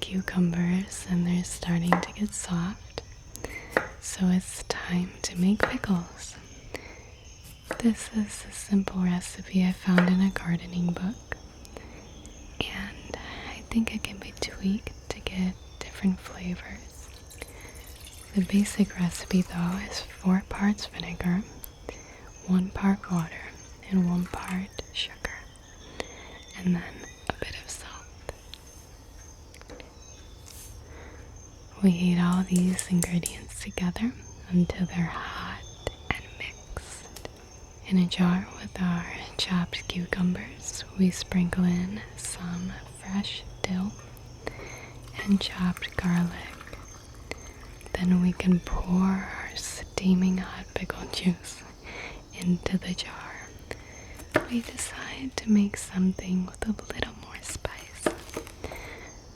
cucumbers and they're starting to get soft, so it's time to make pickles. This is a simple recipe I found in a gardening book, and I think it can be tweaked to get different flavors. The basic recipe though is 4 parts vinegar, 1 part water, and 1 part sugar, and then a bit of salt. We heat all these ingredients together until they're hot and mixed. In a jar with our chopped cucumbers, we sprinkle in some fresh dill and chopped garlic. Then we can pour our steaming hot pickle juice into the jar. We decide to make something with a little more spice.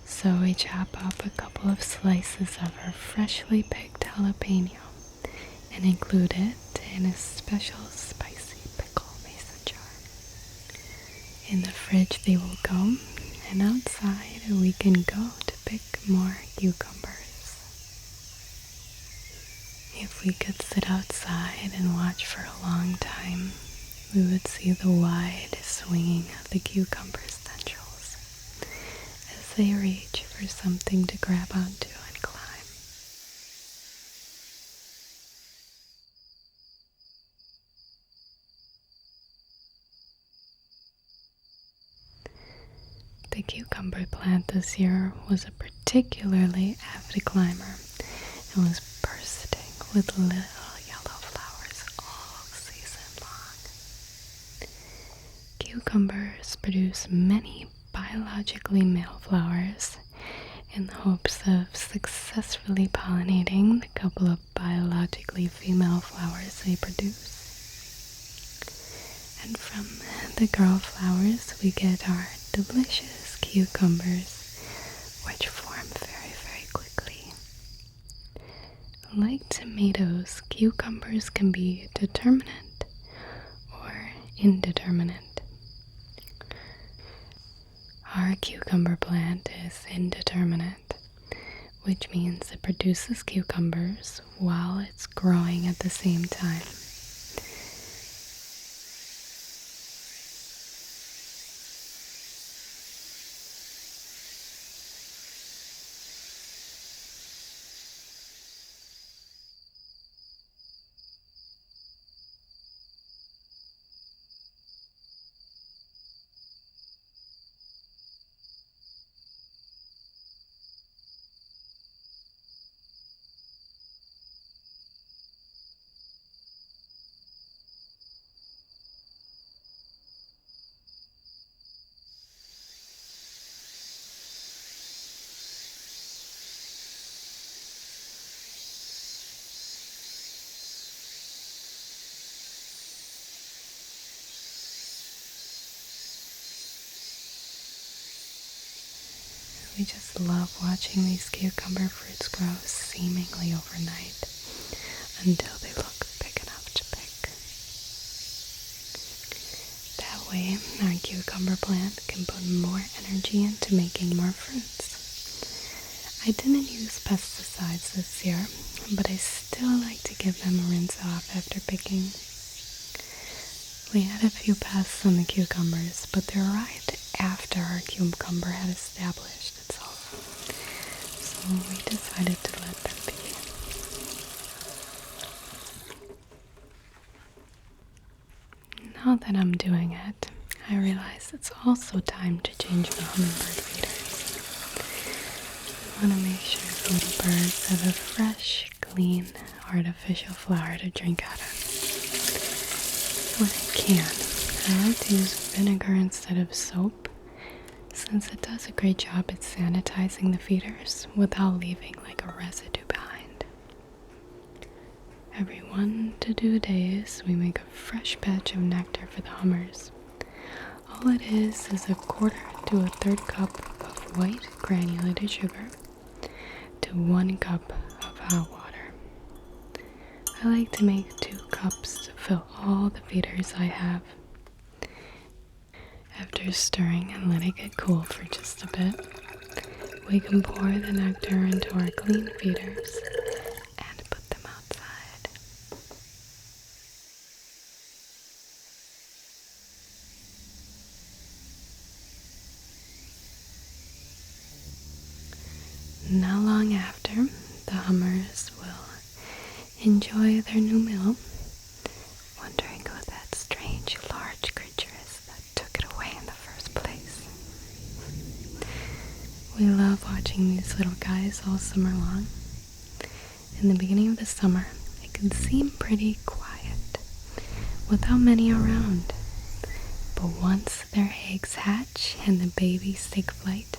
So we chop up a couple of slices of our freshly picked jalapeno and include it in a special spicy pickle mason jar. In the fridge they will go, and outside we can go to pick more cucumbers. If we could sit outside and watch for a long time, we would see the wide swinging of the cucumber's tendrils as they reach for something to grab onto and climb. The cucumber plant this year was a particularly avid climber and was bursting with little yellow flowers all season long. Cucumbers produce many biologically male flowers in the hopes of successfully pollinating the couple of biologically female flowers they produce. And from the girl flowers we get our delicious cucumbers, which form very, very quickly. Like tomatoes, cucumbers can be determinate or indeterminate. Our cucumber plant is indeterminate, which means it produces cucumbers while it's growing at the same time. We just love watching these cucumber fruits grow seemingly overnight until they look big enough to pick. That way, our cucumber plant can put more energy into making more fruits. I didn't use pesticides this year, but I still like to give them a rinse off after picking. We had a few pests on the cucumbers, but they arrived after our cucumber had established itself, so we decided to let them be. Now that I'm doing it, I realize it's also time to change the hummingbird feeders. I want to make sure little birds have a fresh, clean, artificial flower to drink out of. When I can, I like to use vinegar instead of soap, since it does a great job at sanitizing the feeders without leaving like a residue behind. Every 1 to 2 days, we make a fresh batch of nectar for the hummers. All it is a 1/4 to 1/3 cup of white granulated sugar to 1 cup of hot water. I like to make 2 cups to fill all the feeders I have. After stirring and letting it cool for just a bit, We can pour the nectar into our clean feeders and put them outside. Not long after, the hummers will enjoy their new meal, wondering who that strange large creature is that took it away in the first place. We love watching these little guys all summer long. In the beginning of the summer, it can seem pretty quiet, without many around. But once their eggs hatch and the babies take flight,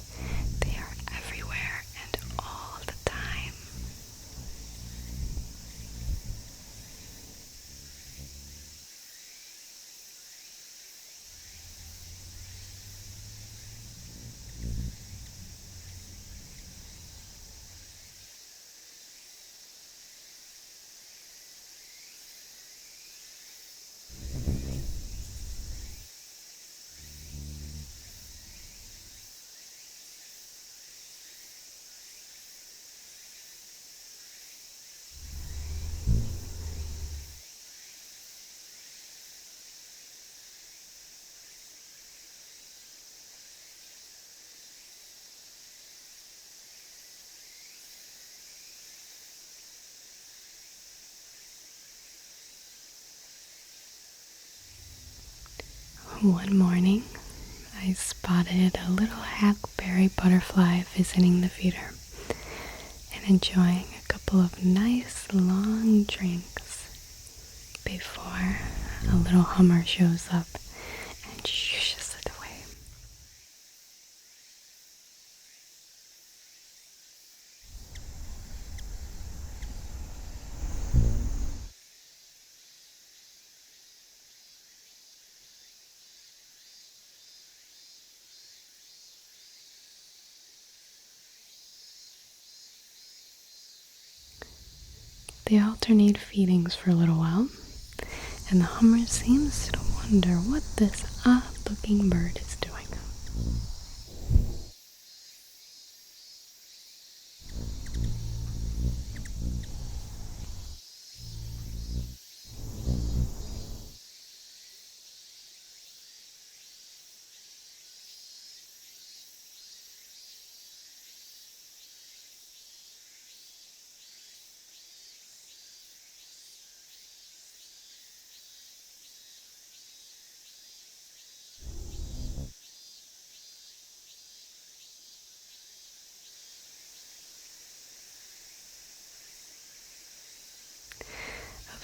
they are everywhere and all the time. One morning, I spotted a little hackberry butterfly visiting the feeder and enjoying a couple of nice long drinks before a little hummer shows up and shushes it away. They alternate feedings for a little while, and the hummer seems to wonder what this odd-looking bird is doing.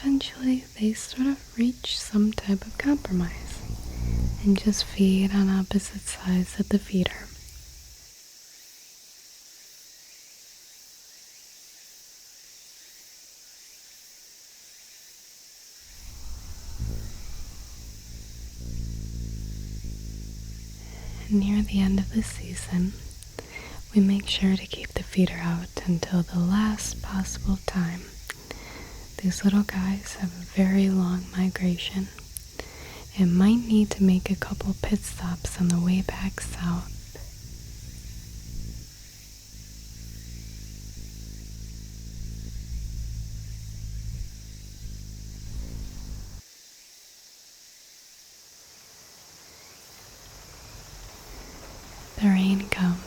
Eventually, they sort of reach some type of compromise and just feed on opposite sides of the feeder. And near the end of the season, we make sure to keep the feeder out until the last possible time. These little guys have a very long migration and might need to make a couple pit stops on the way back south. The rain comes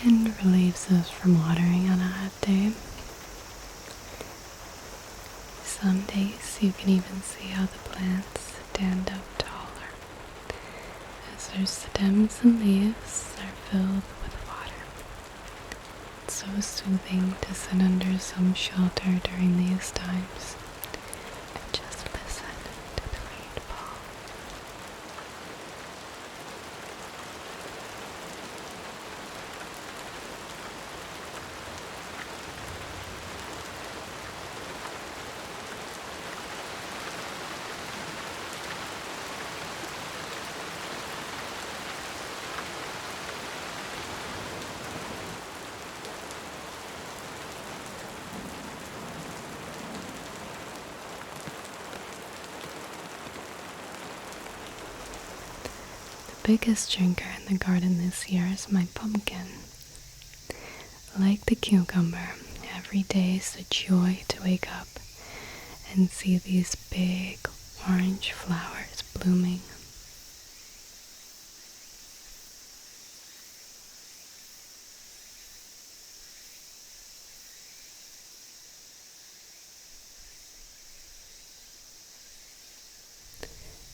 and relieves us from watering on a hot day. Some days you can even see how the plants stand up taller as their stems and leaves are filled with water. It's so soothing to sit under some shelter during these times and just listen to the rain fall. biggest drinker in the garden this year is my pumpkin. Like the cucumber, every day is a joy to wake up and see these big orange flowers blooming.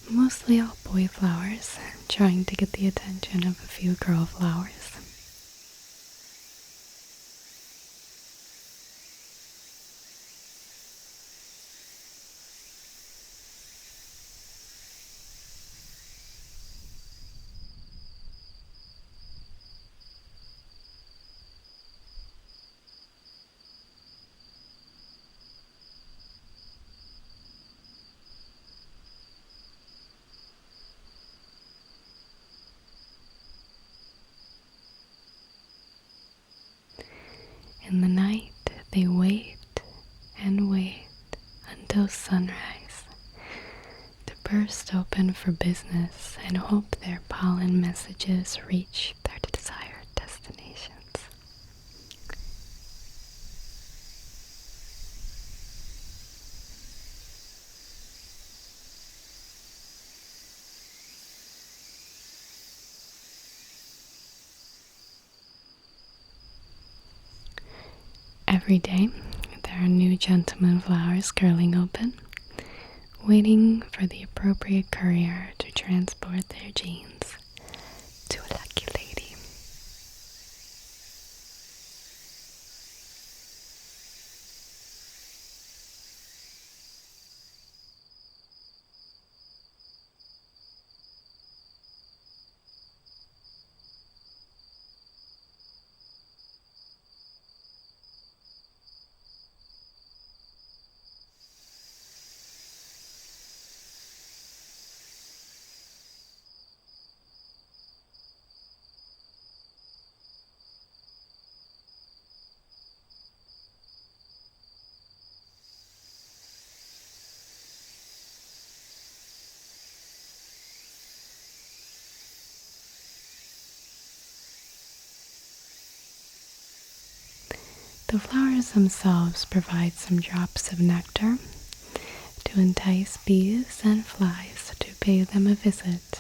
Mostly all boy flowers, trying to get the attention of a few girl flowers. In the night, they wait and wait until sunrise to burst open for business and hope their pollen messages reach their desired destinations. Every day, there are new gentleman flowers curling open, waiting for the appropriate courier to transport their genes to a lucky lady. The flowers themselves provide some drops of nectar to entice bees and flies to pay them a visit.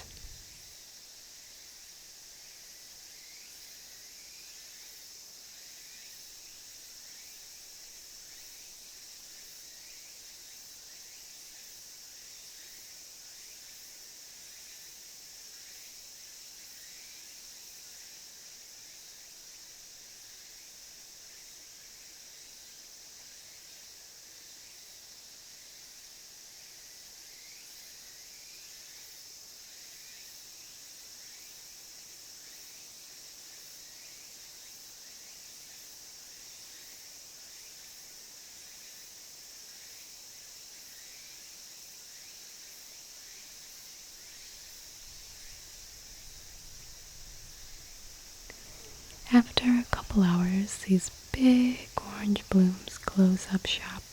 After a couple hours, these big orange blooms close up shop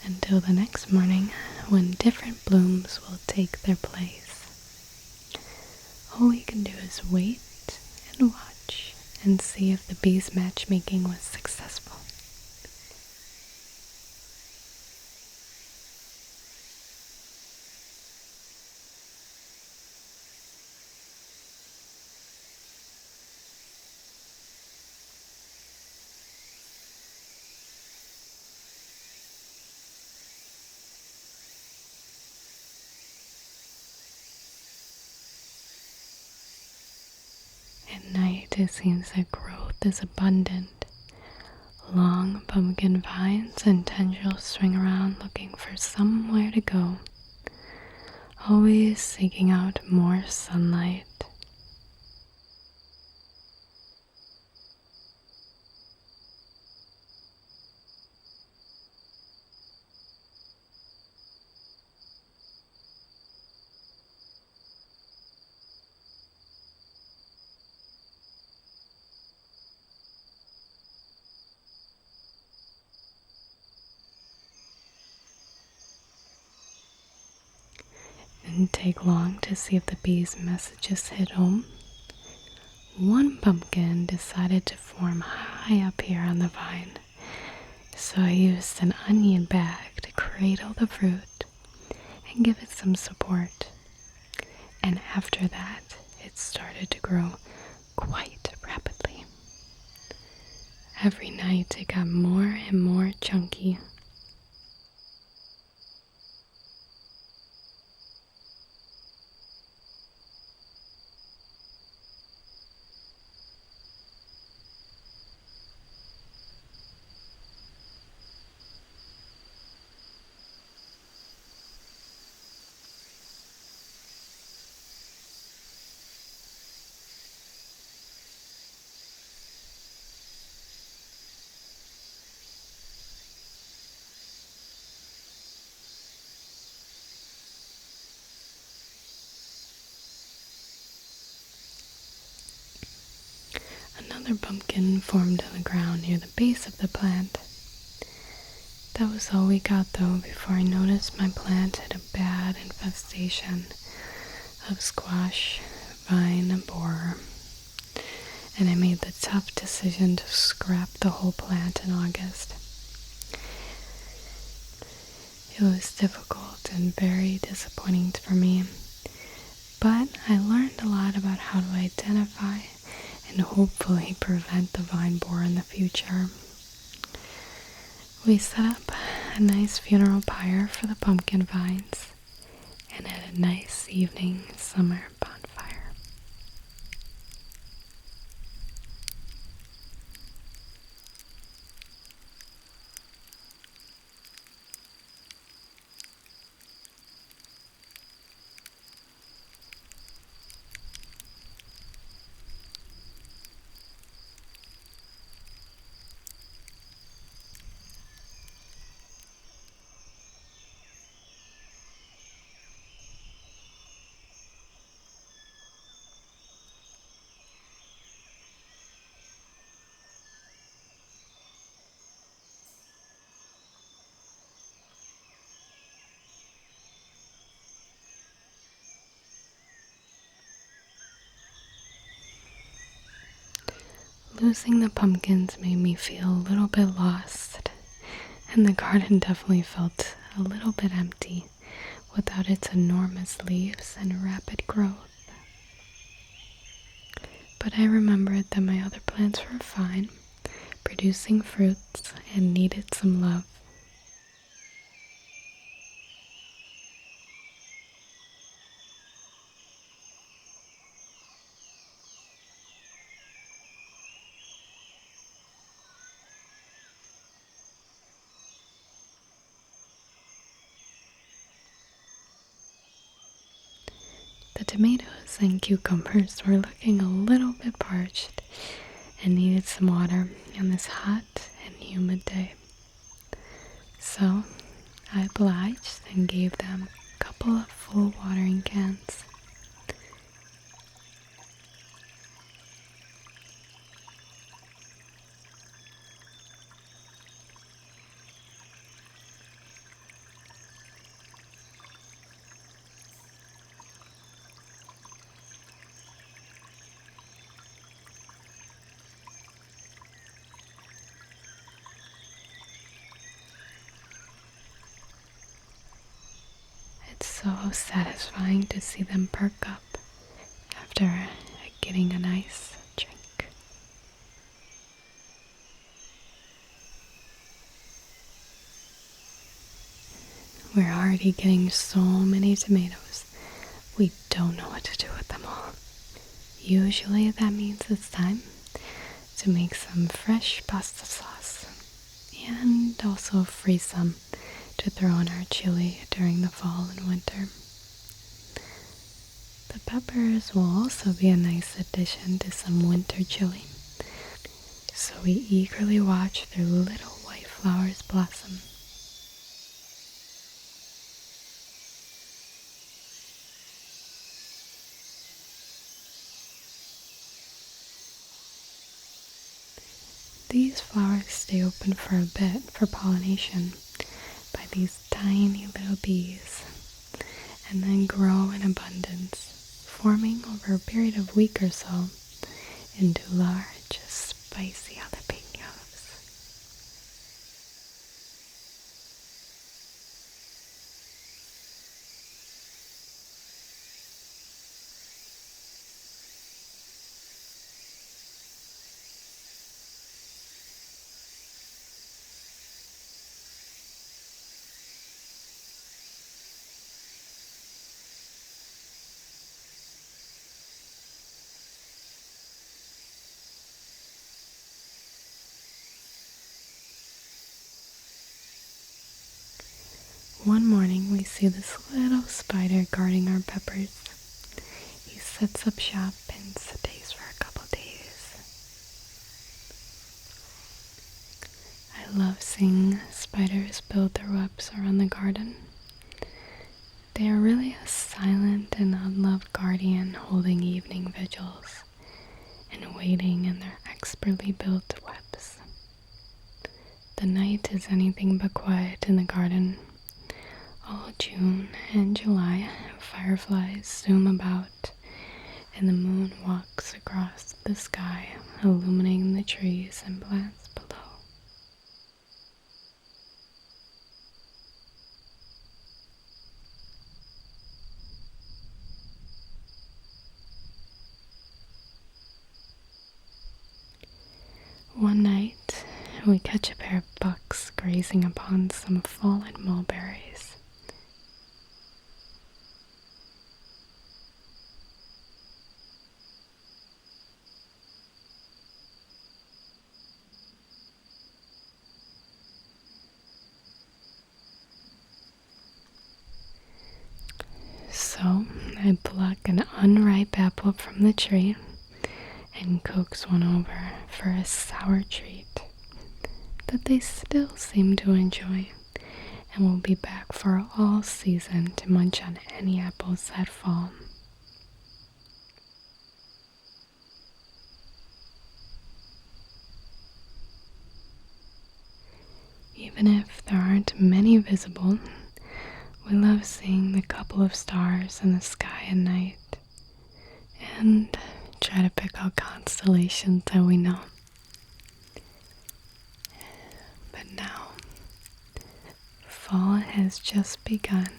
until the next morning when different blooms will take their place. All we can do is wait and watch and see if the bees' matchmaking was successful. At night, it seems that growth is abundant. Long pumpkin vines and tendrils swing around looking for somewhere to go, always seeking out more sunlight. didn't take long to see if the bees' messages hit home. One pumpkin decided to form high up here on the vine, so I used an onion bag to cradle the fruit and give it some support. And after that, it started to grow quite rapidly. Every night it got more and more chunky. Another pumpkin formed on the ground near the base of the plant. That was all we got though before I noticed my plant had a bad infestation of squash, vine, and borer, and I made the tough decision to scrap the whole plant in August. It was difficult and very disappointing for me, but I learned a lot about how to identify and hopefully prevent the vine borer in the future. We set up a nice funeral pyre for the pumpkin vines and had a nice evening summer bonfire. Losing the pumpkins made me feel a little bit lost, and the garden definitely felt a little bit empty without its enormous leaves and rapid growth. But I remembered that my other plants were fine, producing fruits, and needed some love. The tomatoes and cucumbers were looking a little bit parched and needed some water on this hot and humid day. So I obliged and gave them a couple of full watering cans. It's so satisfying to see them perk up after getting a nice drink. We're already getting so many tomatoes, we don't know what to do with them all. Usually that means it's time to make some fresh pasta sauce and also freeze some to throw in our chili during the fall and winter. The peppers will also be a nice addition to some winter chili, so we eagerly watch their little white flowers blossom. These flowers stay open for a bit for pollination by these tiny little bees, and then grow in abundance, forming over a period of a week or so into large, spicy jalapenos. One morning, we see this little spider guarding our peppers. He sets up shop and stays for a couple days. I love seeing spiders build their webs around the garden. They are really a silent and unloved guardian, holding evening vigils and waiting in their expertly built webs. The night is anything but quiet in the garden. All June and July, fireflies zoom about, and the moon walks across the sky, illuminating the trees and plants below. One night, we catch a pair of bucks grazing upon some fallen mulberries. So I pluck an unripe apple from the tree and coax one over for a sour treat that they still seem to enjoy, and will be back for all season to munch on any apples that fall. Even if there aren't many visible, we love seeing the couple of stars in the sky at night and try to pick out constellations that we know. But now, fall has just begun,